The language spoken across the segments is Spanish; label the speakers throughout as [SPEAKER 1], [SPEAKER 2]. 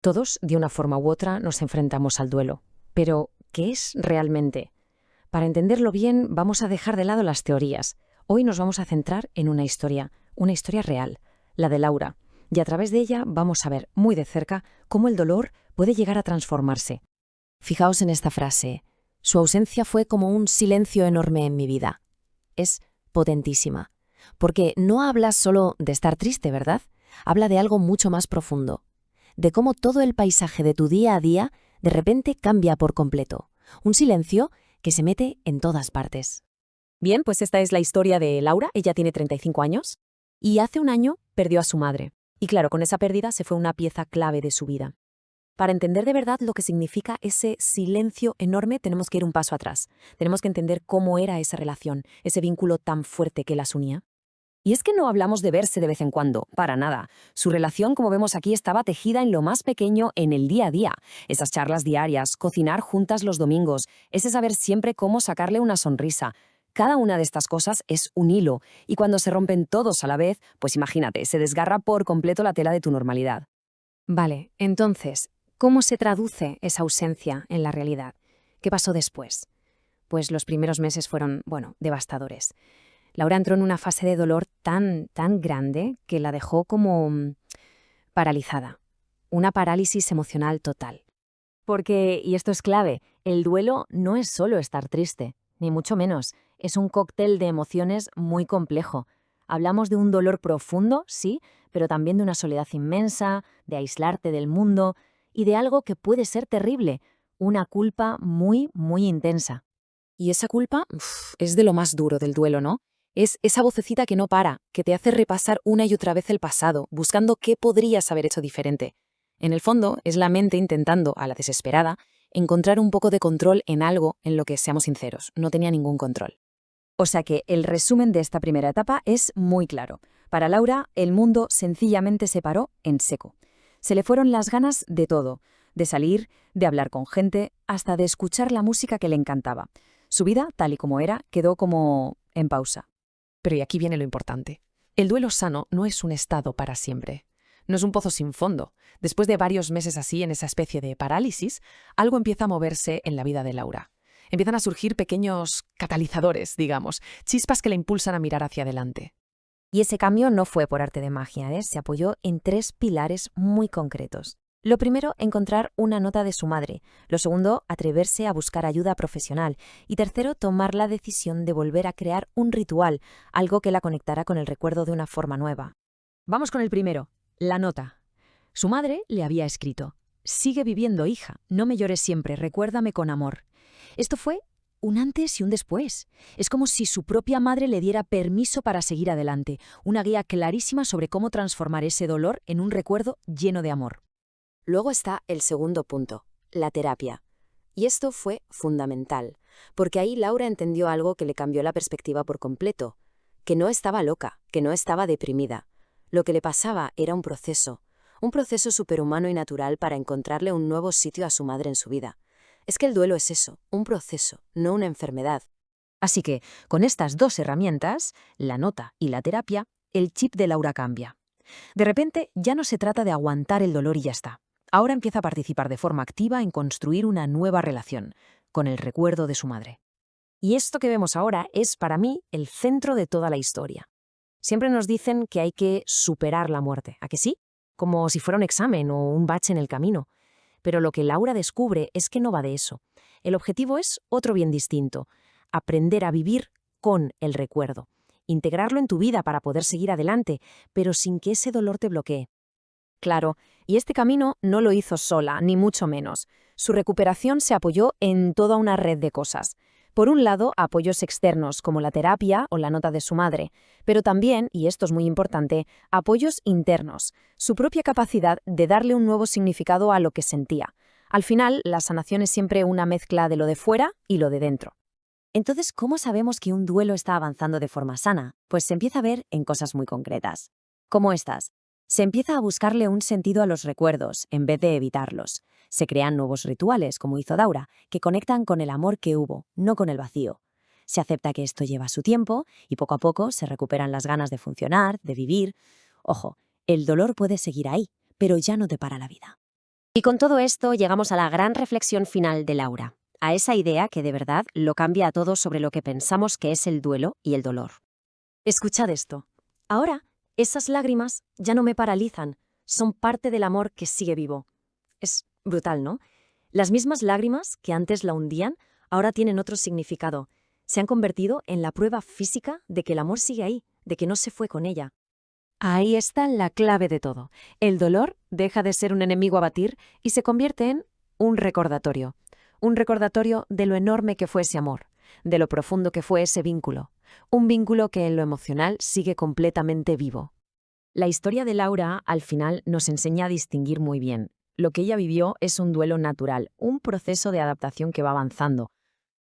[SPEAKER 1] Todos, de una forma u otra, nos enfrentamos al duelo. Pero, ¿qué es realmente? Para entenderlo bien, vamos a dejar de lado las teorías. Hoy nos vamos a centrar en una historia real, la de Laura, y a través de ella vamos a ver muy de cerca cómo el dolor puede llegar a transformarse. Fijaos en esta frase: su ausencia fue como un silencio enorme en mi vida. Es potentísima, porque no habla solo de estar triste, ¿verdad? Habla de algo mucho más profundo, de cómo todo el paisaje de tu día a día de repente cambia por completo. Un silencio que se mete en todas partes. Bien, pues esta es la historia de Laura. Ella tiene 35 años y hace un año perdió a su madre. Y claro, con esa pérdida se fue una pieza clave de su vida. Para entender de verdad lo que significa ese silencio enorme, tenemos que ir un paso atrás. Tenemos que entender cómo era esa relación, ese vínculo tan fuerte que las unía. Y es que no hablamos de verse de vez en cuando, para nada. Su relación, como vemos aquí, estaba tejida en lo más pequeño, en el día a día. Esas charlas diarias, cocinar juntas los domingos, ese saber siempre cómo sacarle una sonrisa. Cada una de estas cosas es un hilo, y cuando se rompen todos a la vez, pues imagínate, se desgarra por completo la tela de tu normalidad. Vale, entonces, ¿cómo se traduce esa ausencia en la realidad? ¿Qué pasó después? Pues los primeros meses fueron, bueno, devastadores. Laura entró en una fase de dolor tan grande que la dejó como paralizada. Una parálisis emocional total. Porque, y esto es clave, el duelo no es solo estar triste, ni mucho menos. Es un cóctel de emociones muy complejo. Hablamos de un dolor profundo, sí, pero también de una soledad inmensa, de aislarte del mundo y de algo que puede ser terrible, una culpa muy intensa. Y esa culpa es de lo más duro del duelo, ¿no? Es esa vocecita que no para, que te hace repasar una y otra vez el pasado, buscando qué podrías haber hecho diferente. En el fondo, es la mente intentando, a la desesperada, encontrar un poco de control en algo en lo que, seamos sinceros, no tenía ningún control. O sea que el resumen de esta primera etapa es muy claro. Para Laura, el mundo sencillamente se paró en seco. Se le fueron las ganas de todo, de salir, de hablar con gente, hasta de escuchar la música que le encantaba. Su vida, tal y como era, quedó como en pausa.
[SPEAKER 2] Pero y aquí viene lo importante. El duelo sano no es un estado para siempre. No es un pozo sin fondo. Después de varios meses así, en esa especie de parálisis, algo empieza a moverse en la vida de Laura. Empiezan a surgir pequeños catalizadores, digamos, chispas que la impulsan a mirar hacia adelante.
[SPEAKER 1] Y ese cambio no fue por arte de magia, ¿eh? Se apoyó en 3 pilares muy concretos. Lo primero, encontrar una nota de su madre. Lo segundo, atreverse a buscar ayuda profesional. Y tercero, tomar la decisión de volver a crear un ritual, algo que la conectara con el recuerdo de una forma nueva. Vamos con el primero, la nota. Su madre le había escrito: «Sigue viviendo, hija, no me llores siempre, recuérdame con amor». Esto fue un antes y un después. Es como si su propia madre le diera permiso para seguir adelante, una guía clarísima sobre cómo transformar ese dolor en un recuerdo lleno de amor. Luego está el segundo punto, la terapia. Y esto fue fundamental, porque ahí Laura entendió algo que le cambió la perspectiva por completo, que no estaba loca, que no estaba deprimida. Lo que le pasaba era un proceso superhumano y natural para encontrarle un nuevo sitio a su madre en su vida. Es que el duelo es eso, un proceso, no una enfermedad. Así que, con estas 2 herramientas, la nota y la terapia, el chip de Laura cambia. De repente, ya no se trata de aguantar el dolor y ya está. Ahora empieza a participar de forma activa en construir una nueva relación, con el recuerdo de su madre. Y esto que vemos ahora es, para mí, el centro de toda la historia. Siempre nos dicen que hay que superar la muerte, ¿a que sí? Como si fuera un examen o un bache en el camino. Pero lo que Laura descubre es que no va de eso. El objetivo es otro bien distinto: aprender a vivir con el recuerdo, integrarlo en tu vida para poder seguir adelante, pero sin que ese dolor te bloquee. Claro, y este camino no lo hizo sola, ni mucho menos. Su recuperación se apoyó en toda una red de cosas. Por un lado, apoyos externos, como la terapia o la nota de su madre, pero también, y esto es muy importante, apoyos internos, su propia capacidad de darle un nuevo significado a lo que sentía. Al final, la sanación es siempre una mezcla de lo de fuera y lo de dentro. Entonces, ¿cómo sabemos que un duelo está avanzando de forma sana? Pues se empieza a ver en cosas muy concretas, como estas. Se empieza a buscarle un sentido a los recuerdos, en vez de evitarlos. Se crean nuevos rituales, como hizo Daura, que conectan con el amor que hubo, no con el vacío. Se acepta que esto lleva su tiempo y poco a poco se recuperan las ganas de funcionar, de vivir. Ojo, el dolor puede seguir ahí, pero ya no te para la vida.
[SPEAKER 3] Y con todo esto llegamos a la gran reflexión final de Laura, a esa idea que de verdad lo cambia a todo sobre lo que pensamos que es el duelo y el dolor.
[SPEAKER 1] Escuchad esto. Ahora, esas lágrimas ya no me paralizan, son parte del amor que sigue vivo. Es brutal, ¿no? Las mismas lágrimas que antes la hundían, ahora tienen otro significado. Se han convertido en la prueba física de que el amor sigue ahí, de que no se fue con ella. Ahí está la clave de todo. El dolor deja de ser un enemigo a batir y se convierte en un recordatorio. Un recordatorio de lo enorme que fue ese amor, de lo profundo que fue ese vínculo. Un vínculo que en lo emocional sigue completamente vivo. La historia de Laura, al final, nos enseña a distinguir muy bien. Lo que ella vivió es un duelo natural, un proceso de adaptación que va avanzando.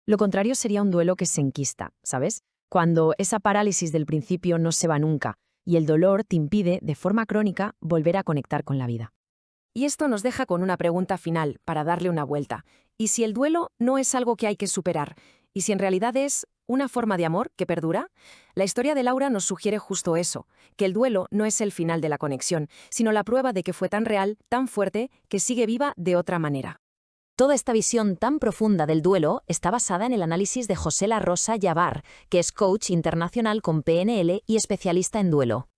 [SPEAKER 1] Lo contrario sería un duelo que se enquista, ¿sabes? Cuando esa parálisis del principio no se va nunca y el dolor te impide, de forma crónica, volver a conectar con la vida. Y esto nos deja con una pregunta final para darle una vuelta. ¿Y si el duelo no es algo que hay que superar? ¿Y si en realidad es una forma de amor que perdura? La historia de Laura nos sugiere justo eso, que el duelo no es el final de la conexión, sino la prueba de que fue tan real, tan fuerte, que sigue viva de otra manera. Toda esta visión tan profunda del duelo está basada en el análisis de José La Rosa Yabar, que es coach internacional con PNL y especialista en duelo.